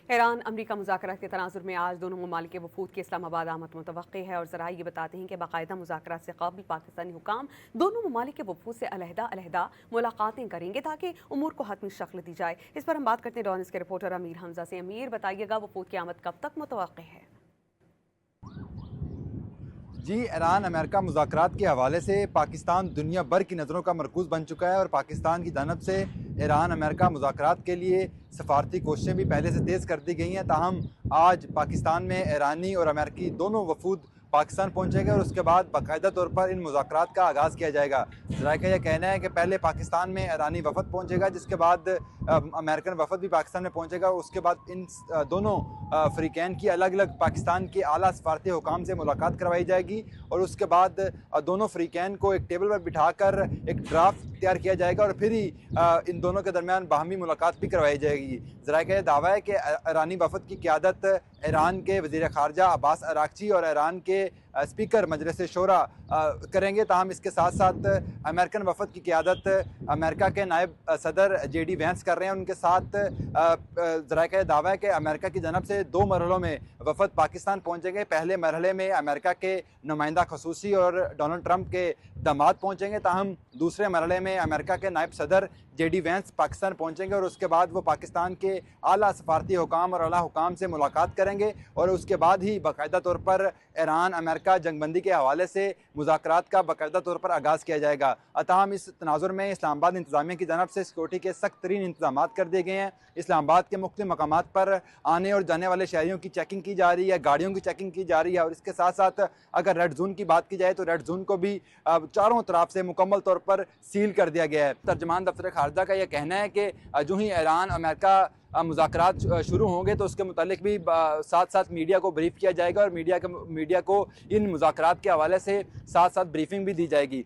Iran अमरीका मुज़ाकरात के तनाजुर में आज दोनों ममालिक के वफूद के इस्लामाबाद आमद मुतवक्की है और ज़राए ये बताते हैं कि बाकायदा मुज़ाकरात से कबल पाकिस्तानी हुकाम दोनों ममालिक के वफूद से अलहदा मुलाकातें करेंगे ताकि उमूर को हतमी शक्ल दी जाए। इस पर हम बात करते हैं डॉनिस के रिपोर्टर अमीर हमजा से। अमीर, बताइएगा वफूद की आमद कब तक मुतवक्की है? जी, ईरान अमेरिका मुज़ाकरात के हवाले से पाकिस्तान दुनिया भर की नज़रों का मरकूज़ बन चुका है और पाकिस्तान की जानब से ईरान अमेरिका मुज़ाकरात के लिए सफारती कोशिशें भी पहले से तेज़ कर दी गई हैं। ताहम आज पाकिस्तान में ईरानी और अमेरिकी दोनों वफूद पाकिस्तान पहुँचेंगे और उसके बाद बाकायदा तौर पर इन मुज़ाकरात का आगाज़ किया जाएगा। ज़राए का यह कहना है कि पहले पाकिस्तान में ईरानी वफ़द पहुँचेगा, जिसके बाद अमेरिकन वफ़द भी पाकिस्तान में पहुँचेगा। उसके बाद इन दोनों फ़रीक़ैन की अलग अलग पाकिस्तान के आला सफारती हुकाम से मुलाकात करवाई जाएगी और उसके बाद दोनों फ़रीक़ैन को एक टेबल पर बिठाकर एक ड्राफ्ट तैयार किया जाएगा और फिर ही इन दोनों के दरमियान बाहमी मुलाकात भी करवाई जाएगी। ज़राए का यह दावा है कि ईरानी वफ़द की क़यादत ईरान के वज़ीर ख़ारजा अब्बास अराग़ची और ईरान के स्पीकर मजलिस शूरा करेंगे। ताहम इसके साथ साथ अमेरिकन वफ़द की क़यादत अमेरिका के नायब सदर JD वैंस कर रहे हैं। उनके साथ ज़राए का दावा है कि अमेरिका की जानब से 2 मरहलों में वफ़द पाकिस्तान पहुँचेंगे। पहले मरहले में अमेरिका के नुमाइंदा ख़ुसूसी और डोनाल्ड ट्रंप के दामाद पहुँचेंगे। ताहम दूसरे मरहले में अमेरिका के नायब सदर JD वैंस पाकिस्तान पहुँचेंगे और उसके बाद वो पाकिस्तान के आला सफारती हुकाम और आला हुकाम से मुलाकात करेंगे और उसके बाद ही बाकायदा तौर पर ईरान अमेरिका जंगबंदी के हवाले से मुज़ाकरात का बाकायदा तौर पर आगाज़ किया जाएगा। अताहम इस तनाजुर में इस्लामाबाद इंतज़ामिया की जानब से सिक्योरिटी के सख्त तरीन इंतजाम कर दिए गए हैं। इस्लामाबाद के मुख्तलिफ मकामात पर आने और जाने वाले शहरियों की चेकिंग की जा रही है, गाड़ियों की चेकिंग की जा रही है और इसके साथ साथ अगर रेड जोन की बात की जाए तो रेड जोन को भी चारों तरफ से मुकम्मल तौर पर सील कर दिया गया है। तर्जमान दफ्तर खारजा का यह कहना है कि जो ही ईरान अमेरिका मुज़ाकरात शुरू होंगे तो उसके मुतालिक भी साथ साथ मीडिया को ब्रीफ किया जाएगा और मीडिया को इन मुज़ाकरात के हवाले से साथ साथ ब्रीफिंग भी दी जाएगी।